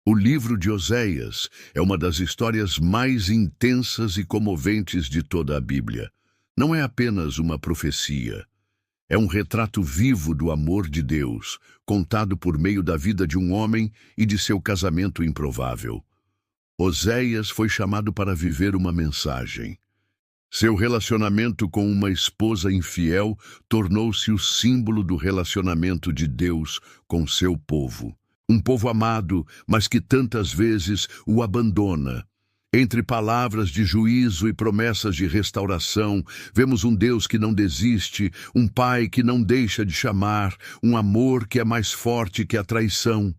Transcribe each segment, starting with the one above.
O livro de Oséias é uma das histórias mais intensas e comoventes de toda a Bíblia. Não é apenas uma profecia. É um retrato vivo do amor de Deus, contado por meio da vida de um homem e de seu casamento improvável. Oséias foi chamado para viver uma mensagem. Seu relacionamento com uma esposa infiel tornou-se o símbolo do relacionamento de Deus com seu povo. Um povo amado, mas que tantas vezes o abandona. Entre palavras de juízo e promessas de restauração, vemos um Deus que não desiste, um Pai que não deixa de chamar, um amor que é mais forte que a traição.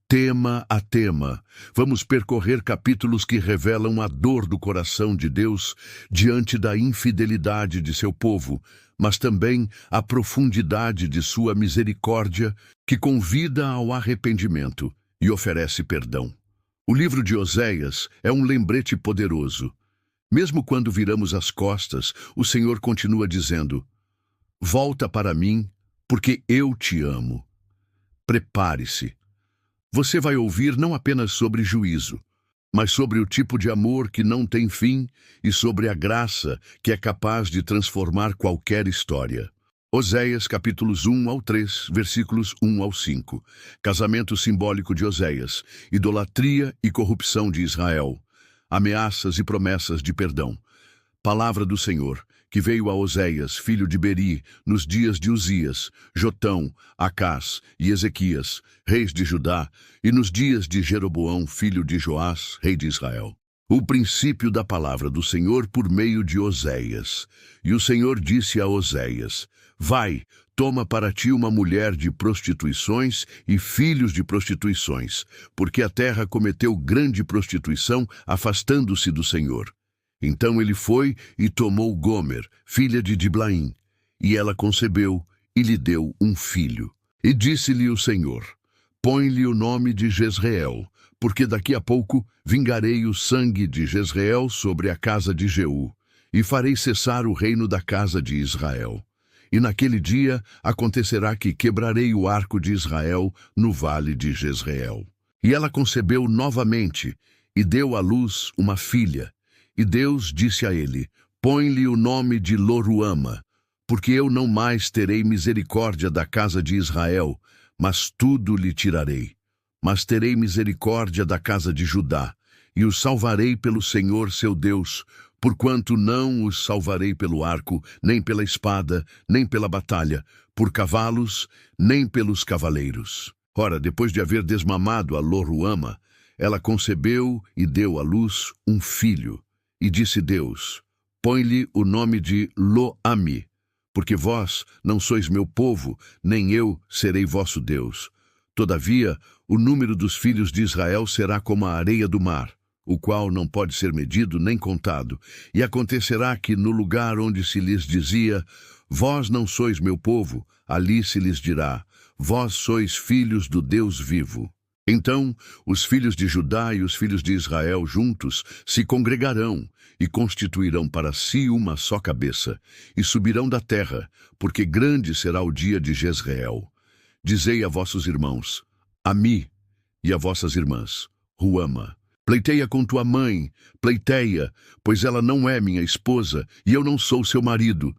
Tema a tema, vamos percorrer capítulos que revelam a dor do coração de Deus diante da infidelidade de seu povo, mas também a profundidade de sua misericórdia, que convida ao arrependimento e oferece perdão. O livro de Oséias é um lembrete poderoso. Mesmo quando viramos as costas, o Senhor continua dizendo: "Volta para mim, porque eu te amo." Prepare-se. Você vai ouvir não apenas sobre juízo, mas sobre o tipo de amor que não tem fim e sobre a graça que é capaz de transformar qualquer história. Oséias, capítulos 1 ao 3, versículos 1 ao 5. Casamento simbólico de Oséias, idolatria e corrupção de Israel, ameaças e promessas de perdão. Palavra do Senhor, que veio a Oséias, filho de Beri, nos dias de Uzias, Jotão, Acás e Ezequias, reis de Judá, e nos dias de Jeroboão, filho de Joás, rei de Israel. O princípio da palavra do Senhor por meio de Oséias. E o Senhor disse a Oséias: "Vai, toma para ti uma mulher de prostituições e filhos de prostituições, porque a terra cometeu grande prostituição, afastando-se do Senhor." Então ele foi e tomou Gomer, filha de Diblaim, e ela concebeu e lhe deu um filho. E disse-lhe o Senhor: "Põe-lhe o nome de Jezreel, porque daqui a pouco vingarei o sangue de Jezreel sobre a casa de Jeú, e farei cessar o reino da casa de Israel. E naquele dia acontecerá que quebrarei o arco de Israel no vale de Jezreel." E ela concebeu novamente, e deu à luz uma filha. E Deus disse a ele: "Põe-lhe o nome de Loruama, porque eu não mais terei misericórdia da casa de Israel, mas tudo lhe tirarei. Mas terei misericórdia da casa de Judá, e os salvarei pelo Senhor seu Deus, porquanto não os salvarei pelo arco, nem pela espada, nem pela batalha, por cavalos, nem pelos cavaleiros." Ora, depois de haver desmamado a Loruama, ela concebeu e deu à luz um filho. E disse Deus: "Põe-lhe o nome de Lo-Ami, porque vós não sois meu povo, nem eu serei vosso Deus. Todavia, o número dos filhos de Israel será como a areia do mar, o qual não pode ser medido nem contado. E acontecerá que no lugar onde se lhes dizia: vós não sois meu povo, ali se lhes dirá: vós sois filhos do Deus vivo. Então os filhos de Judá e os filhos de Israel juntos se congregarão e constituirão para si uma só cabeça, e subirão da terra, porque grande será o dia de Jezreel. Dizei a vossos irmãos: Ami, e a vossas irmãs: Ruama. Pleiteia com tua mãe, pleiteia, pois ela não é minha esposa, e eu não sou seu marido.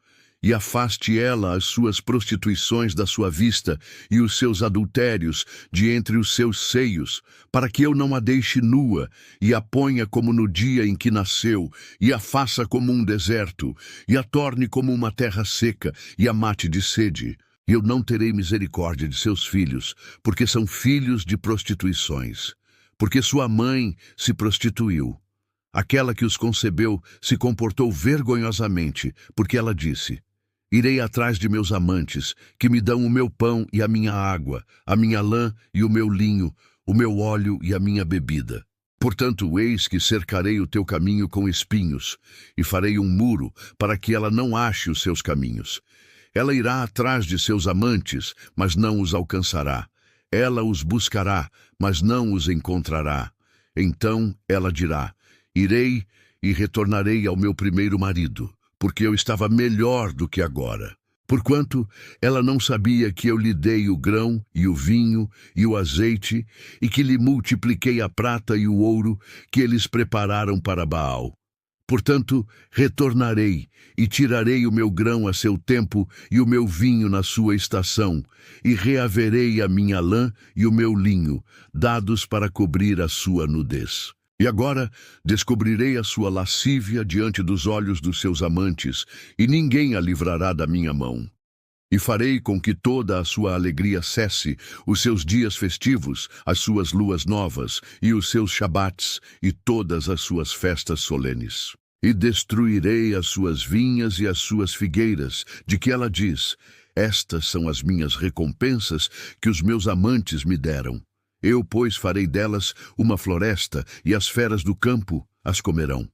E afaste ela as suas prostituições da sua vista e os seus adultérios de entre os seus seios, para que eu não a deixe nua, e a ponha como no dia em que nasceu, e a faça como um deserto, e a torne como uma terra seca, e a mate de sede. E eu não terei misericórdia de seus filhos, porque são filhos de prostituições, porque sua mãe se prostituiu. Aquela que os concebeu se comportou vergonhosamente, porque ela disse: irei atrás de meus amantes, que me dão o meu pão e a minha água, a minha lã e o meu linho, o meu óleo e a minha bebida. Portanto, eis que cercarei o teu caminho com espinhos, e farei um muro para que ela não ache os seus caminhos. Ela irá atrás de seus amantes, mas não os alcançará. Ela os buscará, mas não os encontrará. Então ela dirá: irei e retornarei ao meu primeiro marido, porque eu estava melhor do que agora. porquanto ela não sabia que eu lhe dei o grão e o vinho e o azeite, e que lhe multipliquei a prata e o ouro que eles prepararam para Baal. Portanto, retornarei e tirarei o meu grão a seu tempo e o meu vinho na sua estação, e reaverei a minha lã e o meu linho, dados para cobrir a sua nudez. E agora descobrirei a sua lascívia diante dos olhos dos seus amantes, e ninguém a livrará da minha mão. E farei com que toda a sua alegria cesse, os seus dias festivos, as suas luas novas, e os seus shabates, e todas as suas festas solenes. E destruirei as suas vinhas e as suas figueiras, de que ela diz: estas são as minhas recompensas que os meus amantes me deram. Eu, pois, farei delas uma floresta, e as feras do campo as comerão.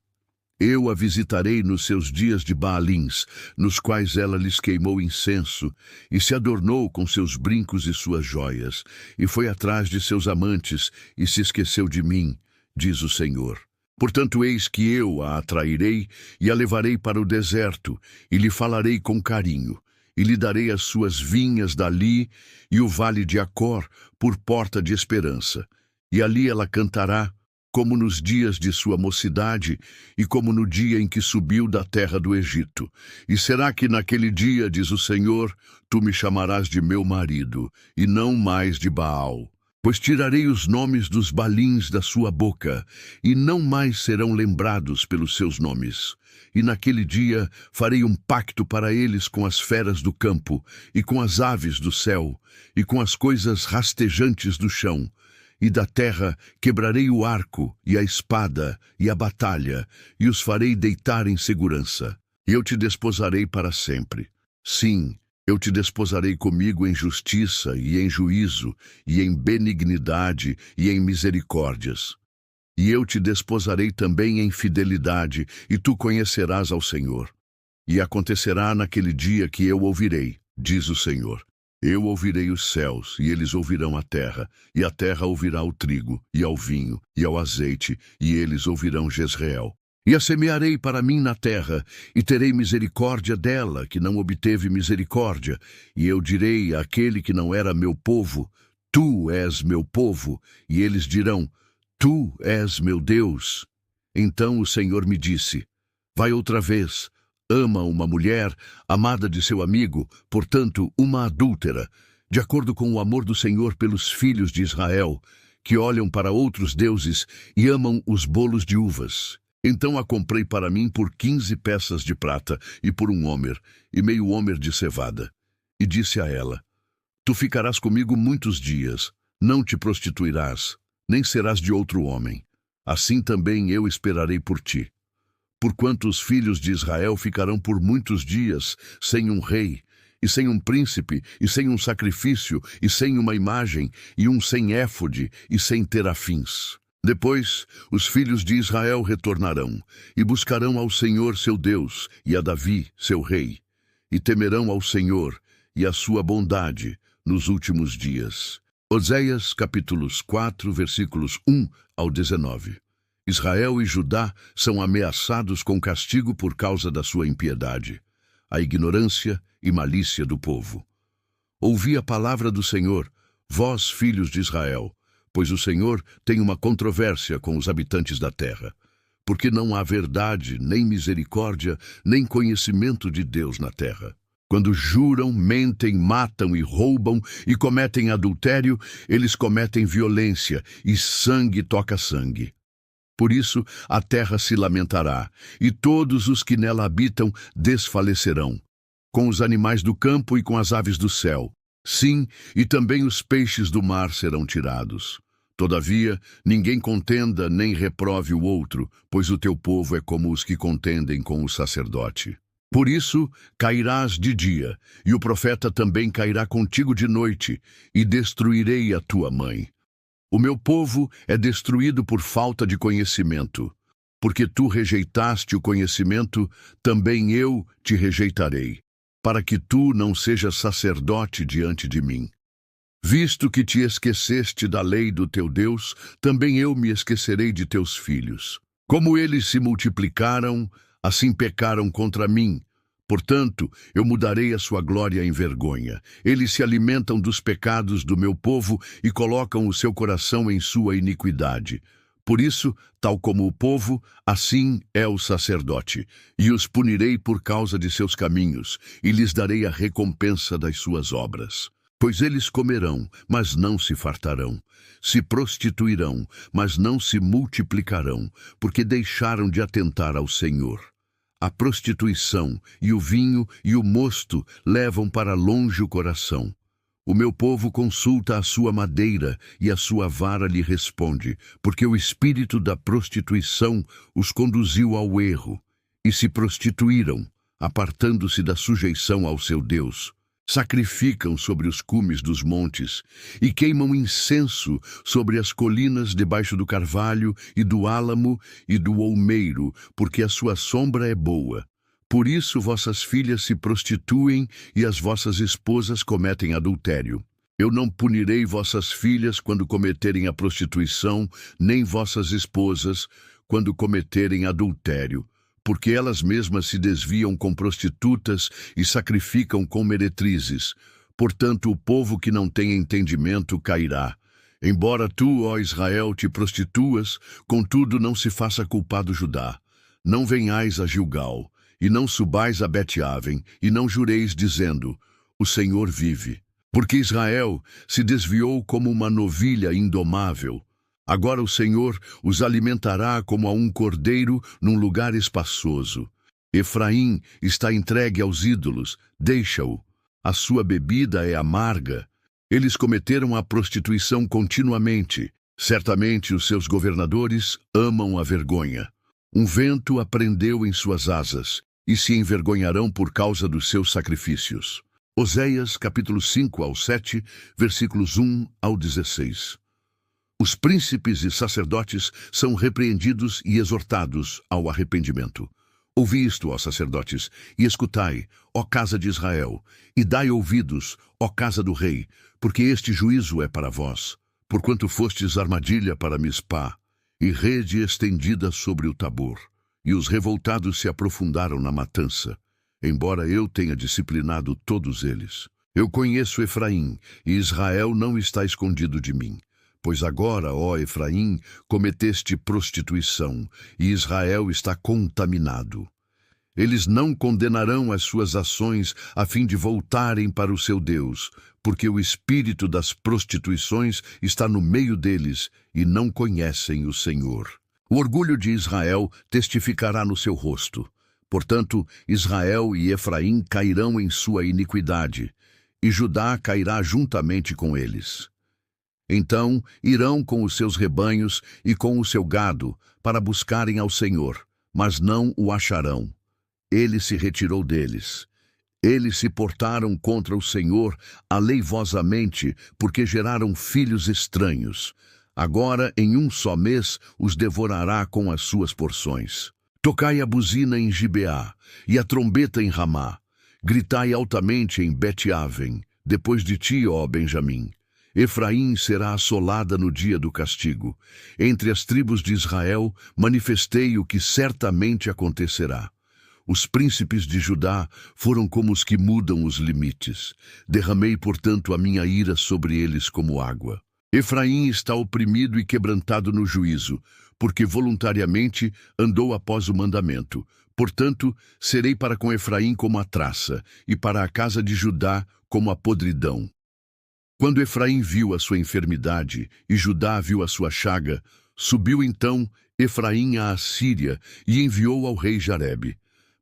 Eu a visitarei nos seus dias de Baalins, nos quais ela lhes queimou incenso, e se adornou com seus brincos e suas joias, e foi atrás de seus amantes, e se esqueceu de mim, diz o Senhor. Portanto, eis que eu a atrairei, e a levarei para o deserto, e lhe falarei com carinho, e lhe darei as suas vinhas dali, e o vale de Acor, por porta de esperança. E ali ela cantará, como nos dias de sua mocidade, e como no dia em que subiu da terra do Egito. E será que naquele dia, diz o Senhor, tu me chamarás de meu marido, e não mais de Baal. Pois tirarei os nomes dos Balins da sua boca, e não mais serão lembrados pelos seus nomes. E naquele dia farei um pacto para eles com as feras do campo, e com as aves do céu, e com as coisas rastejantes do chão. E da terra quebrarei o arco, e a espada, e a batalha, e os farei deitar em segurança. E eu te desposarei para sempre. Sim, eu te desposarei comigo em justiça, e em juízo, e em benignidade, e em misericórdias. E eu te desposarei também em fidelidade, e tu conhecerás ao Senhor. E acontecerá naquele dia que eu ouvirei, diz o Senhor. Eu ouvirei os céus, e eles ouvirão a terra, e a terra ouvirá o trigo, e ao vinho, e ao azeite, e eles ouvirão Jezreel. E a semearei para mim na terra, e terei misericórdia dela, que não obteve misericórdia. E eu direi àquele que não era meu povo: tu és meu povo. E eles dirão: tu és meu Deus. Então o Senhor me disse: vai outra vez. Ama uma mulher, amada de seu amigo, portanto, uma adúltera, de acordo com o amor do Senhor pelos filhos de Israel, que olham para outros deuses e amam os bolos de uvas. Então a comprei para mim por 15 peças de prata, e por um homer, e meio homer de cevada. E disse a ela: tu ficarás comigo muitos dias, não te prostituirás, nem serás de outro homem. Assim também eu esperarei por ti. Porquanto os filhos de Israel ficarão por muitos dias sem um rei, e sem um príncipe, e sem um sacrifício, e sem uma imagem, e um sem éfode, e sem terafins. Depois, os filhos de Israel retornarão, e buscarão ao Senhor seu Deus, e a Davi, seu rei, e temerão ao Senhor, e a sua bondade, nos últimos dias. Oséias, capítulos 4, versículos 1 ao 19. Israel e Judá são ameaçados com castigo por causa da sua impiedade, a ignorância e malícia do povo. Ouvi a palavra do Senhor, vós, filhos de Israel, pois o Senhor tem uma controvérsia com os habitantes da terra, porque não há verdade, nem misericórdia, nem conhecimento de Deus na terra. Quando juram, mentem, matam e roubam e cometem adultério, eles cometem violência, e sangue toca sangue. Por isso a terra se lamentará, e todos os que nela habitam desfalecerão, com os animais do campo e com as aves do céu. Sim, e também os peixes do mar serão tirados. Todavia, ninguém contenda nem reprove o outro, pois o teu povo é como os que contendem com o sacerdote. Por isso cairás de dia, e o profeta também cairá contigo de noite, e destruirei a tua mãe. O meu povo é destruído por falta de conhecimento. Porque tu rejeitaste o conhecimento, também eu te rejeitarei, para que tu não sejas sacerdote diante de mim. Visto que te esqueceste da lei do teu Deus, também eu me esquecerei de teus filhos. Como eles se multiplicaram, assim pecaram contra mim, Portanto, eu mudarei a sua glória em vergonha. Eles se alimentam dos pecados do meu povo e colocam o seu coração em sua iniquidade. Por isso, tal como o povo, assim é o sacerdote. E os punirei por causa de seus caminhos, e lhes darei a recompensa das suas obras. Pois eles comerão, mas não se fartarão. Se prostituirão, mas não se multiplicarão, porque deixaram de atentar ao Senhor. A prostituição e o vinho e o mosto levam para longe o coração. O meu povo consulta a sua madeira e a sua vara lhe responde, porque o espírito da prostituição os conduziu ao erro, e se prostituíram, apartando-se da sujeição ao seu Deus. Sacrificam sobre os cumes dos montes e queimam incenso sobre as colinas debaixo do carvalho e do álamo e do olmeiro, porque a sua sombra é boa. Por isso vossas filhas se prostituem e as vossas esposas cometem adultério. Eu não punirei vossas filhas quando cometerem a prostituição, nem vossas esposas quando cometerem adultério, porque elas mesmas se desviam com prostitutas e sacrificam com meretrizes. Portanto, o povo que não tem entendimento cairá. Embora tu, ó Israel, te prostituas, contudo não se faça culpado Judá. Não venhais a Gilgal, e não subais a Bet-Aven, e não jureis dizendo, o Senhor vive. Porque Israel se desviou como uma novilha indomável. Agora o Senhor os alimentará como a um cordeiro num lugar espaçoso. Efraim está entregue aos ídolos, deixa-o. A sua bebida é amarga. Eles cometeram a prostituição continuamente. Certamente os seus governadores amam a vergonha. Um vento aprendeu em suas asas, e se envergonharão por causa dos seus sacrifícios. Oséias, capítulo 5 ao 7, versículos 1 ao 16. Os príncipes e sacerdotes são repreendidos e exortados ao arrependimento. Ouvi isto, ó sacerdotes, e escutai, ó casa de Israel, e dai ouvidos, ó casa do rei, porque este juízo é para vós, porquanto fostes armadilha para Mispá, e rede estendida sobre o Tabor, e os revoltados se aprofundaram na matança, embora eu tenha disciplinado todos eles. Eu conheço Efraim, e Israel não está escondido de mim. Pois agora, ó Efraim, cometeste prostituição, e Israel está contaminado. Eles não condenarão as suas ações a fim de voltarem para o seu Deus, porque o espírito das prostituições está no meio deles e não conhecem o Senhor. O orgulho de Israel testificará no seu rosto. Portanto, Israel e Efraim cairão em sua iniquidade, e Judá cairá juntamente com eles. Então irão com os seus rebanhos e com o seu gado para buscarem ao Senhor, mas não o acharão. Ele se retirou deles. Eles se portaram contra o Senhor aleivosamente, porque geraram filhos estranhos. Agora, em um só mês, os devorará com as suas porções. Tocai a buzina em Gibeá e a trombeta em Ramá. Gritai altamente em Bet-Aven, depois de ti, ó Benjamim. Efraim será assolada no dia do castigo. Entre as tribos de Israel manifestei o que certamente acontecerá. Os príncipes de Judá foram como os que mudam os limites. Derramei, portanto, a minha ira sobre eles como água. Efraim está oprimido e quebrantado no juízo, porque voluntariamente andou após o mandamento. Portanto, serei para com Efraim como a traça, e para a casa de Judá como a podridão. Quando Efraim viu a sua enfermidade e Judá viu a sua chaga, subiu então Efraim à Assíria e enviou ao rei Jarebe.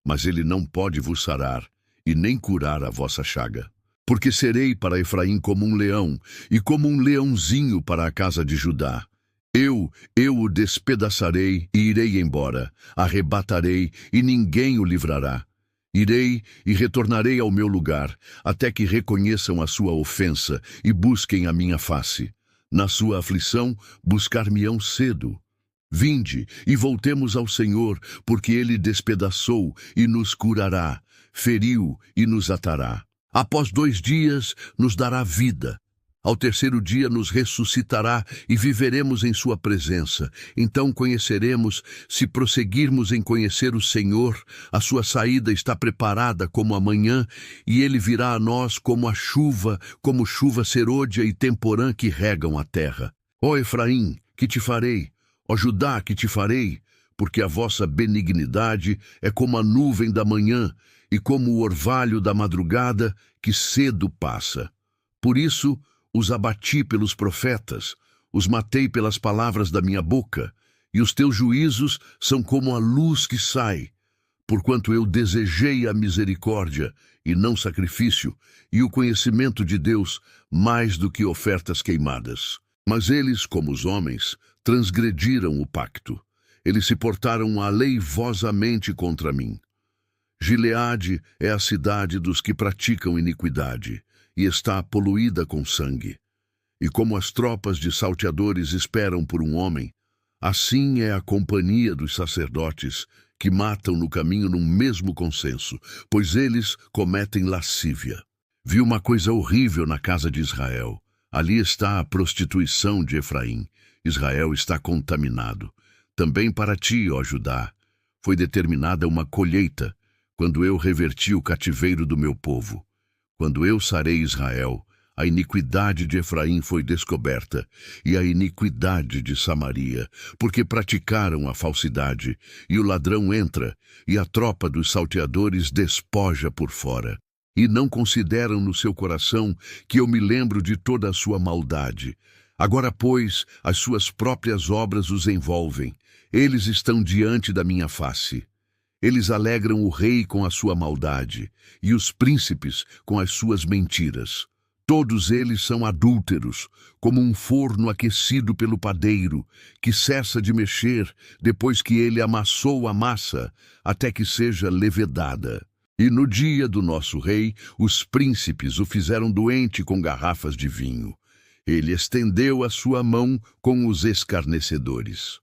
Mas ele não pode vos sarar e nem curar a vossa chaga. Porque serei para Efraim como um leão e como um leãozinho para a casa de Judá. Eu o despedaçarei e irei embora, arrebatarei e ninguém o livrará. Irei e retornarei ao meu lugar, até que reconheçam a sua ofensa e busquem a minha face. Na sua aflição, buscar-me-ão cedo. Vinde e voltemos ao Senhor, porque Ele despedaçou e nos curará, feriu e nos atará. Após 2 dias, nos dará vida. Ao terceiro dia nos ressuscitará e viveremos em sua presença. Então conheceremos, se prosseguirmos em conhecer o Senhor, a sua saída está preparada como a manhã, e ele virá a nós como a chuva, como chuva serôdia e temporã que regam a terra. Ó Efraim, que te farei? Ó Judá, que te farei? Porque a vossa benignidade é como a nuvem da manhã e como o orvalho da madrugada que cedo passa. Por isso, os abati pelos profetas, os matei pelas palavras da minha boca, e os teus juízos são como a luz que sai. Porquanto eu desejei a misericórdia, e não sacrifício, e o conhecimento de Deus, mais do que ofertas queimadas. Mas eles, como os homens, transgrediram o pacto. Eles se portaram aleivosamente contra mim. Gileade é a cidade dos que praticam iniquidade, e está poluída com sangue. E como as tropas de salteadores esperam por um homem, assim é a companhia dos sacerdotes, que matam no caminho num mesmo consenso, pois eles cometem lascívia. Vi uma coisa horrível na casa de Israel. Ali está a prostituição de Efraim. Israel está contaminado. Também para ti, ó Judá, foi determinada uma colheita, quando eu reverti o cativeiro do meu povo. Quando eu sarei Israel, a iniquidade de Efraim foi descoberta, e a iniquidade de Samaria, porque praticaram a falsidade, e o ladrão entra, e a tropa dos salteadores despoja por fora. E não consideram no seu coração que eu me lembro de toda a sua maldade. Agora, pois, as suas próprias obras os envolvem. Eles estão diante da minha face. Eles alegram o rei com a sua maldade, e os príncipes com as suas mentiras. Todos eles são adúlteros, como um forno aquecido pelo padeiro, que cessa de mexer depois que ele amassou a massa, até que seja levedada. E no dia do nosso rei, os príncipes o fizeram doente com garrafas de vinho. Ele estendeu a sua mão com os escarnecedores.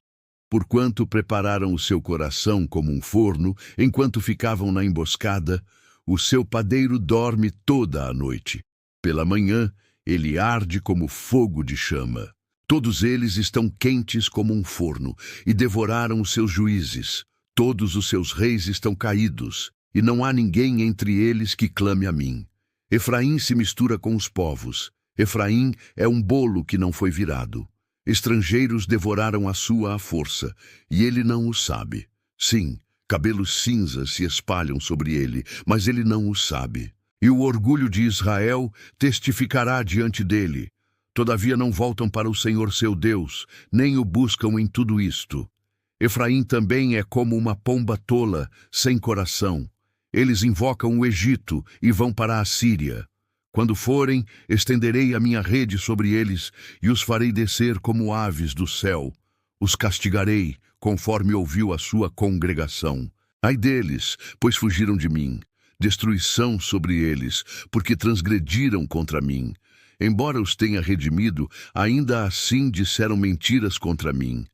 Porquanto prepararam o seu coração como um forno, enquanto ficavam na emboscada, o seu padeiro dorme toda a noite. Pela manhã, ele arde como fogo de chama. Todos eles estão quentes como um forno, e devoraram os seus juízes. Todos os seus reis estão caídos, e não há ninguém entre eles que clame a mim. Efraim se mistura com os povos. Efraim é um bolo que não foi virado. Estrangeiros devoraram a sua à força, e ele não o sabe. Sim, cabelos cinzas se espalham sobre ele, mas ele não o sabe. E o orgulho de Israel testificará diante dele. Todavia não voltam para o Senhor seu Deus, nem o buscam em tudo isto. Efraim também é como uma pomba tola, sem coração. Eles invocam o Egito e vão para a Síria. Quando forem, estenderei a minha rede sobre eles e os farei descer como aves do céu. Os castigarei, conforme ouviu a sua congregação. Ai deles, pois fugiram de mim. Destruição sobre eles, porque transgrediram contra mim. Embora os tenha redimido, ainda assim disseram mentiras contra mim.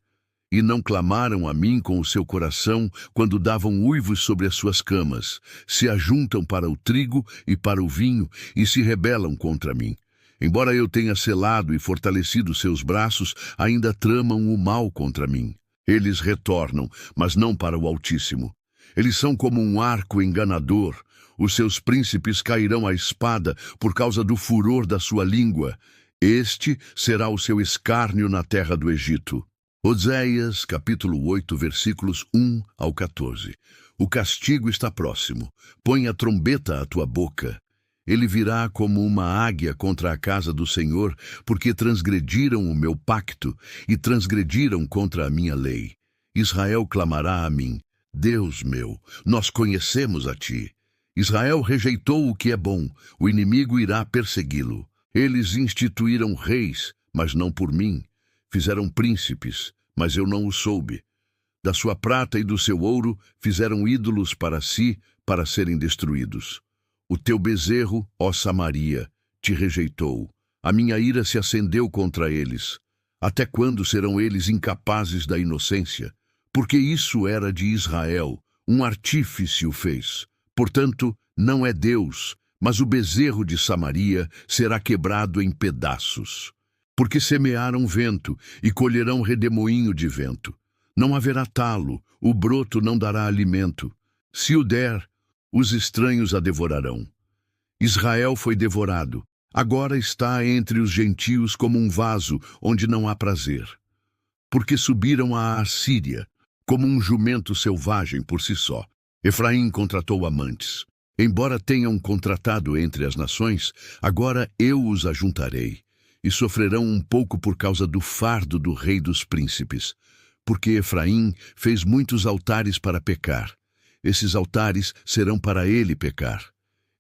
E não clamaram a mim com o seu coração quando davam uivos sobre as suas camas. Se ajuntam para o trigo e para o vinho e se rebelam contra mim. Embora eu tenha selado e fortalecido seus braços, ainda tramam o mal contra mim. Eles retornam, mas não para o Altíssimo. Eles são como um arco enganador. Os seus príncipes cairão à espada por causa do furor da sua língua. Este será o seu escárnio na terra do Egito. Oséias, capítulo 8, versículos 1 ao 14. O castigo está próximo. Põe a trombeta à tua boca. Ele virá como uma águia contra a casa do Senhor, porque transgrediram o meu pacto e transgrediram contra a minha lei. Israel clamará a mim: Deus meu, nós conhecemos a ti. Israel rejeitou o que é bom, o inimigo irá persegui-lo. Eles instituíram reis, mas não por mim. Fizeram príncipes, mas eu não o soube. Da sua prata e do seu ouro fizeram ídolos para si, para serem destruídos. O teu bezerro, ó Samaria, te rejeitou. A minha ira se acendeu contra eles. Até quando serão eles incapazes da inocência? Porque isso era de Israel, um artífice o fez. Portanto, não é Deus, mas o bezerro de Samaria será quebrado em pedaços. Porque semearam vento e colherão redemoinho de vento. Não haverá talo, o broto não dará alimento. Se o der, os estranhos a devorarão. Israel foi devorado. Agora está entre os gentios como um vaso onde não há prazer. Porque subiram à Assíria, como um jumento selvagem por si só. Efraim contratou amantes. Embora tenham contratado entre as nações, agora eu os ajuntarei, e sofrerão um pouco por causa do fardo do rei dos príncipes. Porque Efraim fez muitos altares para pecar. Esses altares serão para ele pecar.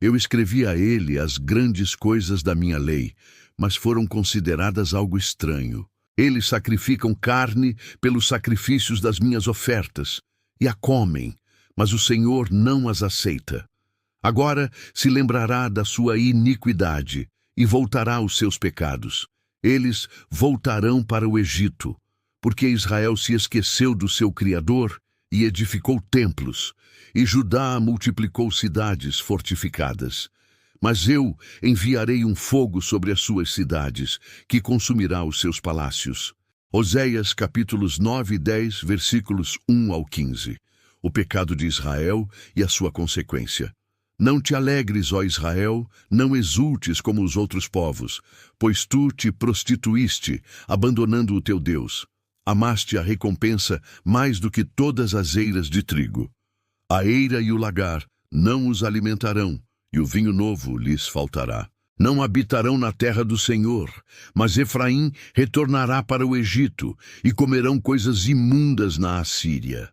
Eu escrevi a ele as grandes coisas da minha lei, mas foram consideradas algo estranho. Eles sacrificam carne pelos sacrifícios das minhas ofertas, e a comem, mas o Senhor não as aceita. Agora se lembrará da sua iniquidade, e voltará aos seus pecados. Eles voltarão para o Egito, porque Israel se esqueceu do seu Criador e edificou templos, e Judá multiplicou cidades fortificadas. Mas eu enviarei um fogo sobre as suas cidades, que consumirá os seus palácios. Oséias capítulos 9 e 10, versículos 1 ao 15. O pecado de Israel e a sua consequência. Não te alegres, ó Israel, não exultes como os outros povos, pois tu te prostituíste, abandonando o teu Deus. Amaste a recompensa mais do que todas as eiras de trigo. A eira e o lagar não os alimentarão, e o vinho novo lhes faltará. Não habitarão na terra do Senhor, mas Efraim retornará para o Egito, e comerão coisas imundas na Assíria.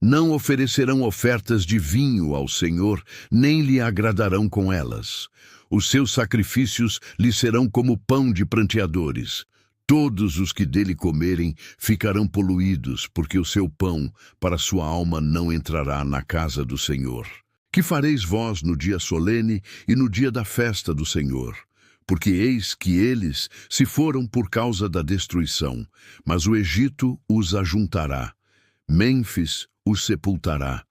Não oferecerão ofertas de vinho ao Senhor, nem lhe agradarão com elas. Os seus sacrifícios lhe serão como pão de pranteadores. Todos os que dele comerem ficarão poluídos, porque o seu pão para sua alma não entrará na casa do Senhor. Que fareis vós no dia solene e no dia da festa do Senhor? Porque eis que eles se foram por causa da destruição, mas o Egito os ajuntará. Mênfis os sepultará.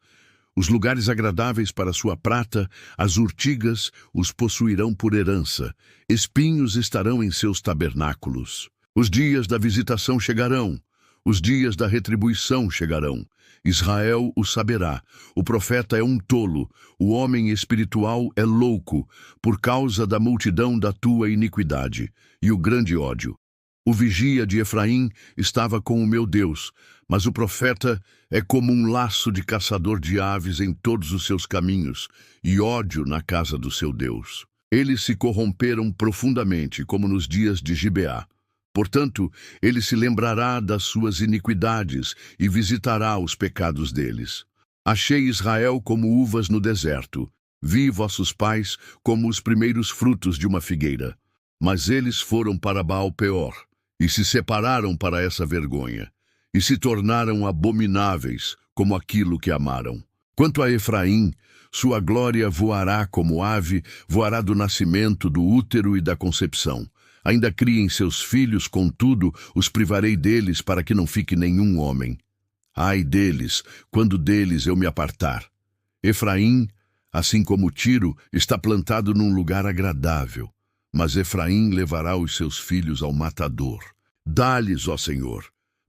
Os lugares agradáveis para sua prata, as urtigas os possuirão por herança. Espinhos estarão em seus tabernáculos. Os dias da visitação chegarão, os dias da retribuição chegarão. Israel o saberá. O profeta é um tolo, o homem espiritual é louco, por causa da multidão da tua iniquidade e o grande ódio. O vigia de Efraim estava com o meu Deus, mas o profeta é como um laço de caçador de aves em todos os seus caminhos, e ódio na casa do seu Deus. Eles se corromperam profundamente, como nos dias de Gibeá. Portanto, ele se lembrará das suas iniquidades e visitará os pecados deles. Achei Israel como uvas no deserto. Vi vossos pais como os primeiros frutos de uma figueira. Mas eles foram para Baal-peor e se separaram para essa vergonha, e se tornaram abomináveis como aquilo que amaram. Quanto a Efraim, sua glória voará como ave, voará do nascimento, do útero e da concepção. Ainda criem seus filhos, contudo, os privarei deles para que não fique nenhum homem. Ai deles, quando deles eu me apartar. Efraim, assim como Tiro, está plantado num lugar agradável, mas Efraim levará os seus filhos ao matador. Dá-lhes, ó Senhor,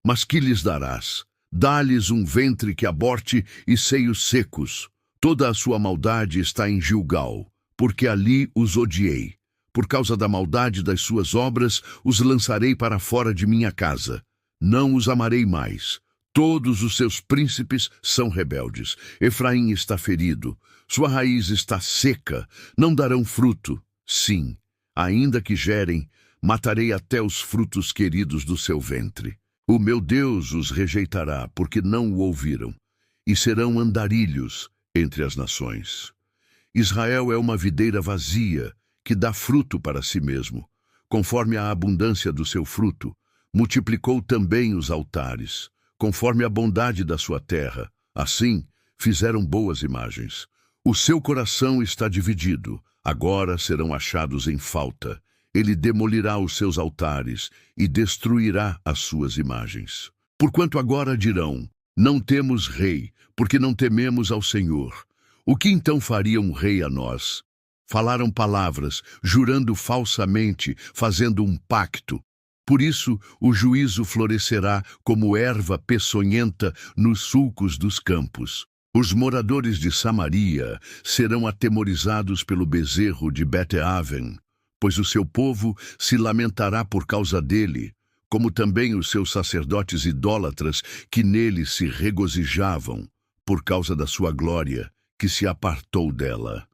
mas que lhes darás? Dá-lhes um ventre que aborte e seios secos. Toda a sua maldade está em Gilgal, porque ali os odiei. Por causa da maldade das suas obras, os lançarei para fora de minha casa. Não os amarei mais. Todos os seus príncipes são rebeldes. Efraim está ferido. Sua raiz está seca. Não darão fruto. Sim, ainda que gerem, matarei até os frutos queridos do seu ventre. O meu Deus os rejeitará, porque não o ouviram, e serão andarilhos entre as nações. Israel é uma videira vazia, que dá fruto para si mesmo. Conforme a abundância do seu fruto, multiplicou também os altares, conforme a bondade da sua terra. Assim, fizeram boas imagens. O seu coração está dividido, agora serão achados em falta. Ele demolirá os seus altares e destruirá as suas imagens. Porquanto agora dirão, não temos rei, porque não tememos ao Senhor. O que então faria um rei a nós? Falaram palavras, jurando falsamente, fazendo um pacto. Por isso, o juízo florescerá como erva peçonhenta nos sulcos dos campos. Os moradores de Samaria serão atemorizados pelo bezerro de Bet-Aven, pois o seu povo se lamentará por causa dele, como também os seus sacerdotes idólatras que nele se regozijavam, por causa da sua glória, que se apartou dela.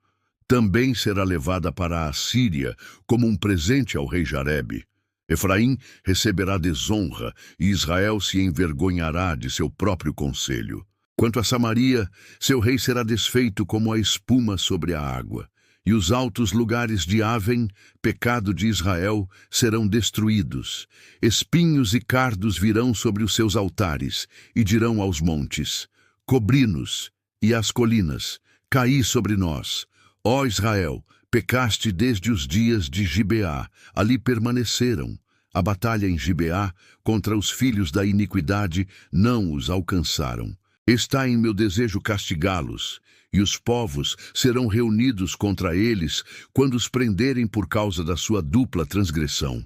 Também será levada para a Assíria como um presente ao rei Jarebe. Efraim receberá desonra e Israel se envergonhará de seu próprio conselho. Quanto a Samaria, seu rei será desfeito como a espuma sobre a água. E os altos lugares de Aven, pecado de Israel, serão destruídos. Espinhos e cardos virão sobre os seus altares, e dirão aos montes: cobri-nos, e às colinas: caí sobre nós. Ó Israel, pecaste desde os dias de Gibeá, ali permaneceram. A batalha em Gibeá contra os filhos da iniquidade não os alcançaram. Está em meu desejo castigá-los, e os povos serão reunidos contra eles quando os prenderem por causa da sua dupla transgressão.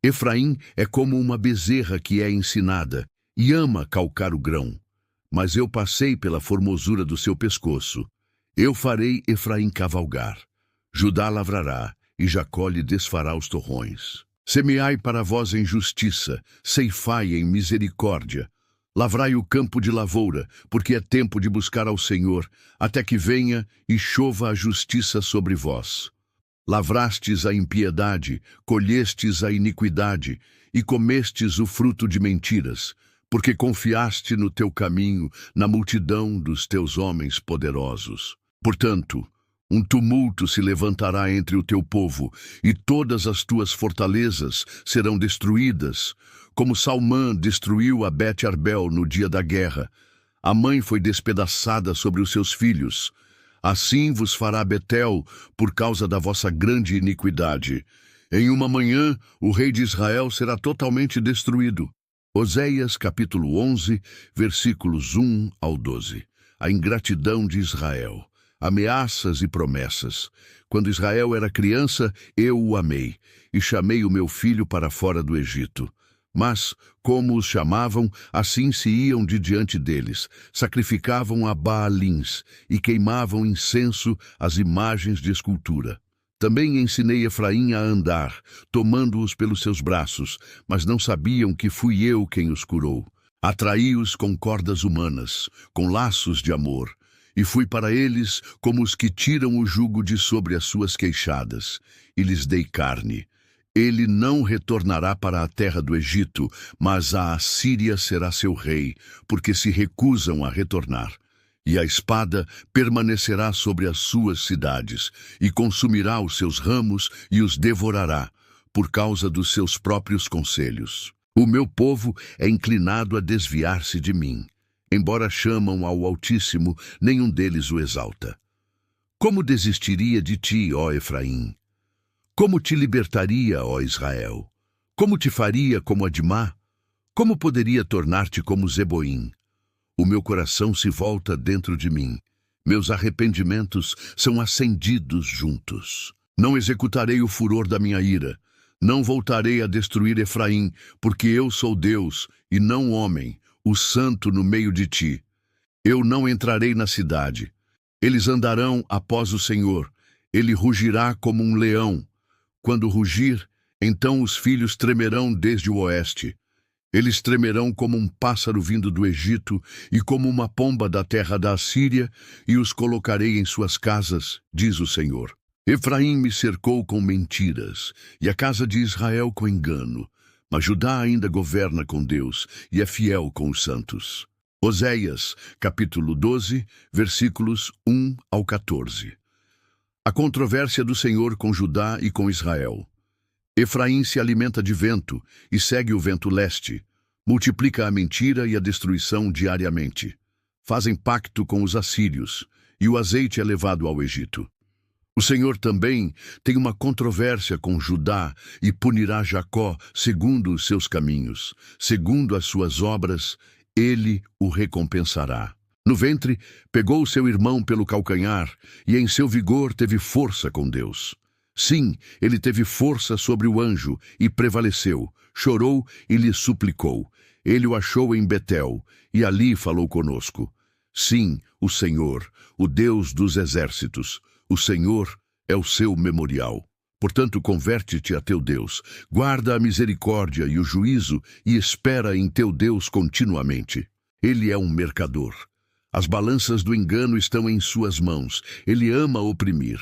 Efraim é como uma bezerra que é ensinada, e ama calcar o grão. Mas eu passei pela formosura do seu pescoço. Eu farei Efraim cavalgar. Judá lavrará, e Jacó lhe desfará os torrões. Semeai para vós em justiça, ceifai em misericórdia. Lavrai o campo de lavoura, porque é tempo de buscar ao Senhor, até que venha e chova a justiça sobre vós. Lavrastes a impiedade, colhestes a iniquidade, e comestes o fruto de mentiras, porque confiaste no teu caminho, na multidão dos teus homens poderosos. Portanto, um tumulto se levantará entre o teu povo, e todas as tuas fortalezas serão destruídas, como Salmã destruiu a Bet-Arbel no dia da guerra. A mãe foi despedaçada sobre os seus filhos. Assim vos fará Betel por causa da vossa grande iniquidade. Em uma manhã, o rei de Israel será totalmente destruído. Oséias capítulo 11, versículos 1 ao 12. A ingratidão de Israel. Ameaças e promessas. Quando Israel era criança, eu o amei, e chamei o meu filho para fora do Egito. Mas, como os chamavam, assim se iam de diante deles, sacrificavam a Baalins e queimavam incenso às imagens de escultura. Também ensinei Efraim a andar, tomando-os pelos seus braços, mas não sabiam que fui eu quem os curou. Atraí-os com cordas humanas, com laços de amor, e fui para eles como os que tiram o jugo de sobre as suas queixadas, e lhes dei carne. Ele não retornará para a terra do Egito, mas a Assíria será seu rei, porque se recusam a retornar. E a espada permanecerá sobre as suas cidades, e consumirá os seus ramos e os devorará, por causa dos seus próprios conselhos. O meu povo é inclinado a desviar-se de mim. Embora chamam ao Altíssimo, nenhum deles o exalta. Como desistiria de ti, ó Efraim? Como te libertaria, ó Israel? Como te faria como Admá? Como poderia tornar-te como Zeboim? O meu coração se volta dentro de mim. Meus arrependimentos são acendidos juntos. Não executarei o furor da minha ira. Não voltarei a destruir Efraim, porque eu sou Deus, e não homem, o santo no meio de ti. Eu não entrarei na cidade. Eles andarão após o Senhor. Ele rugirá como um leão. Quando rugir, então os filhos tremerão desde o oeste. Eles tremerão como um pássaro vindo do Egito e como uma pomba da terra da Assíria, e os colocarei em suas casas, diz o Senhor. Efraim me cercou com mentiras, e a casa de Israel com engano. Mas Judá ainda governa com Deus, e é fiel com os santos. Oséias, capítulo 12, versículos 1 ao 14. A controvérsia do Senhor com Judá e com Israel. Efraim se alimenta de vento e segue o vento leste. Multiplica a mentira e a destruição diariamente. Fazem pacto com os assírios, e o azeite é levado ao Egito. O Senhor também tem uma controvérsia com Judá e punirá Jacó segundo os seus caminhos. Segundo as suas obras, ele o recompensará. No ventre, pegou seu irmão pelo calcanhar, e em seu vigor teve força com Deus. Sim, ele teve força sobre o anjo, e prevaleceu, chorou e lhe suplicou. Ele o achou em Betel, e ali falou conosco. Sim, o Senhor, o Deus dos exércitos, o Senhor é o seu memorial. Portanto, converte-te a teu Deus, guarda a misericórdia e o juízo, e espera em teu Deus continuamente. Ele é um mercador. As balanças do engano estão em suas mãos. Ele ama oprimir.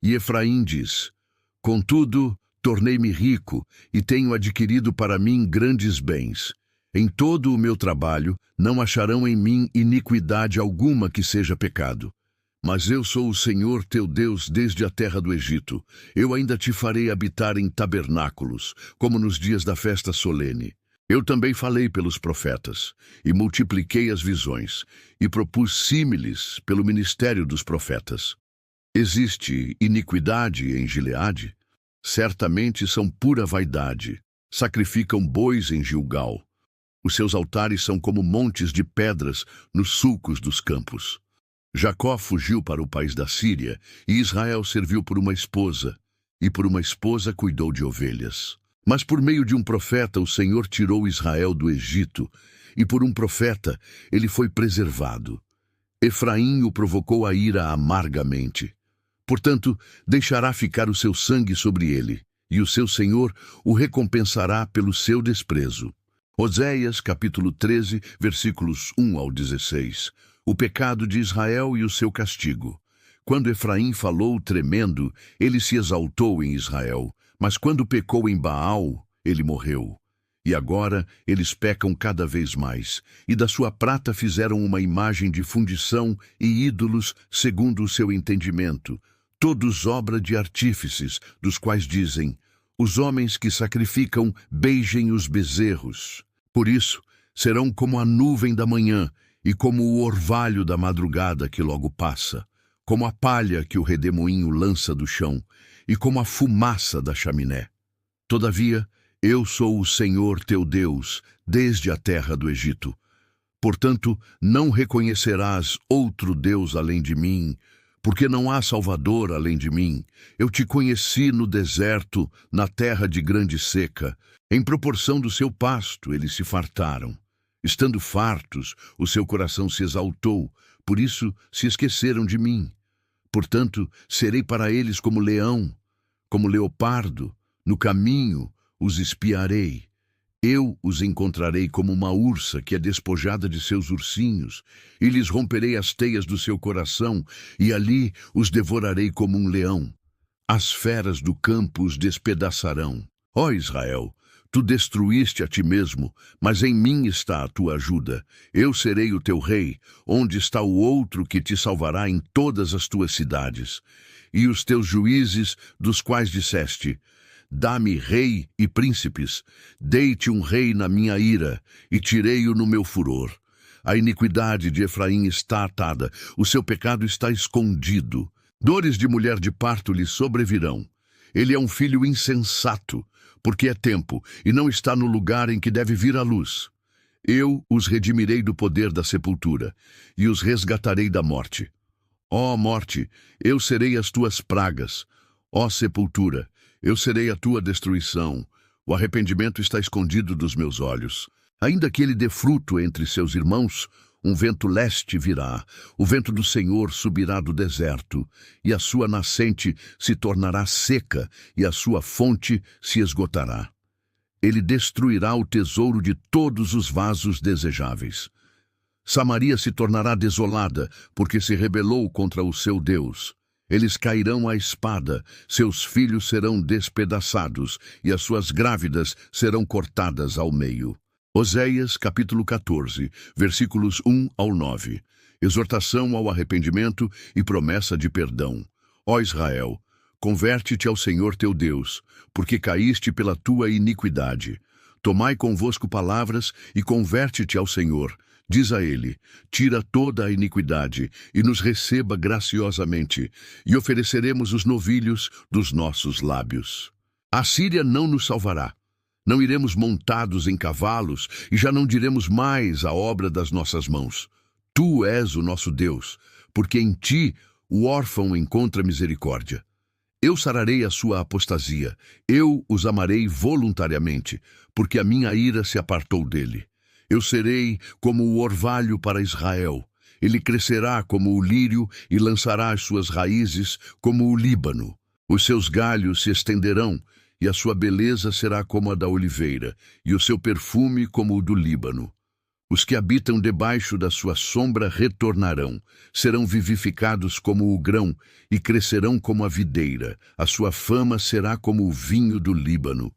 E Efraim diz: Contudo, tornei-me rico e tenho adquirido para mim grandes bens. Em todo o meu trabalho, não acharão em mim iniquidade alguma que seja pecado. Mas eu sou o Senhor teu Deus desde a terra do Egito. Eu ainda te farei habitar em tabernáculos, como nos dias da festa solene. Eu também falei pelos profetas, e multipliquei as visões, e propus símiles pelo ministério dos profetas. Existe iniquidade em Gileade? Certamente são pura vaidade. Sacrificam bois em Gilgal. Os seus altares são como montes de pedras nos sulcos dos campos. Jacó fugiu para o país da Síria, e Israel serviu por uma esposa, e por uma esposa cuidou de ovelhas. Mas por meio de um profeta o Senhor tirou Israel do Egito, e por um profeta ele foi preservado. Efraim o provocou a ira amargamente. Portanto, deixará ficar o seu sangue sobre ele, e o seu Senhor o recompensará pelo seu desprezo. Oséias, capítulo 13, versículos 1 ao 16. O pecado de Israel e o seu castigo. Quando Efraim falou tremendo, ele se exaltou em Israel, mas quando pecou em Baal, ele morreu. E agora eles pecam cada vez mais, e da sua prata fizeram uma imagem de fundição e ídolos segundo o seu entendimento, todos obra de artífices, dos quais dizem: os homens que sacrificam beijem os bezerros. Por isso, serão como a nuvem da manhã, e como o orvalho da madrugada que logo passa, como a palha que o redemoinho lança do chão, e como a fumaça da chaminé. Todavia, eu sou o Senhor teu Deus, desde a terra do Egito. Portanto, não reconhecerás outro Deus além de mim, porque não há Salvador além de mim. Eu te conheci no deserto, na terra de grande seca. Em proporção do seu pasto, eles se fartaram. Estando fartos, o seu coração se exaltou, por isso se esqueceram de mim. Portanto, serei para eles como leão, como leopardo, no caminho os espiarei. Eu os encontrarei como uma ursa que é despojada de seus ursinhos, e lhes romperei as teias do seu coração, e ali os devorarei como um leão. As feras do campo os despedaçarão. Ó Israel, tu destruíste a ti mesmo, mas em mim está a tua ajuda. Eu serei o teu rei, onde está o outro que te salvará em todas as tuas cidades. E os teus juízes, dos quais disseste: dá-me rei e príncipes, dei-te um rei na minha ira, e tirei-o no meu furor. A iniquidade de Efraim está atada, o seu pecado está escondido. Dores de mulher de parto lhe sobrevirão. Ele é um filho insensato, porque é tempo, e não está no lugar em que deve vir a luz. Eu os redimirei do poder da sepultura, e os resgatarei da morte. Ó morte, eu serei as tuas pragas. Ó sepultura, eu serei a tua destruição. O arrependimento está escondido dos meus olhos. Ainda que ele dê fruto entre seus irmãos, um vento leste virá, o vento do Senhor subirá do deserto, e a sua nascente se tornará seca, e a sua fonte se esgotará. Ele destruirá o tesouro de todos os vasos desejáveis. Samaria se tornará desolada, porque se rebelou contra o seu Deus. Eles cairão à espada, seus filhos serão despedaçados, e as suas grávidas serão cortadas ao meio. Oséias, capítulo 14, versículos 1 ao 9. Exortação ao arrependimento e promessa de perdão. Ó Israel, converte-te ao Senhor teu Deus, porque caíste pela tua iniquidade. Tomai convosco palavras e converte-te ao Senhor. Diz a ele: tira toda a iniquidade e nos receba graciosamente, e ofereceremos os novilhos dos nossos lábios. A Síria não nos salvará. Não iremos montados em cavalos, e já não diremos mais a obra das nossas mãos. Tu és o nosso Deus, porque em ti o órfão encontra misericórdia. Eu sararei a sua apostasia, eu os amarei voluntariamente, porque a minha ira se apartou dele. Eu serei como o orvalho para Israel. Ele crescerá como o lírio e lançará as suas raízes como o Líbano. Os seus galhos se estenderão, e a sua beleza será como a da oliveira, e o seu perfume como o do Líbano. Os que habitam debaixo da sua sombra retornarão, serão vivificados como o grão e crescerão como a videira. A sua fama será como o vinho do Líbano.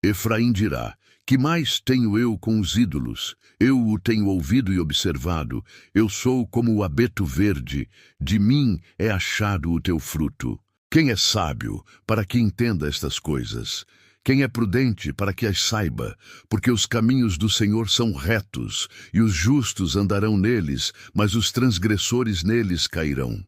Efraim dirá: que mais tenho eu com os ídolos? Eu o tenho ouvido e observado. Eu sou como o abeto verde, de mim é achado o teu fruto. Quem é sábio para que entenda estas coisas? Quem é prudente para que as saiba? Porque os caminhos do Senhor são retos, e os justos andarão neles, mas os transgressores neles cairão.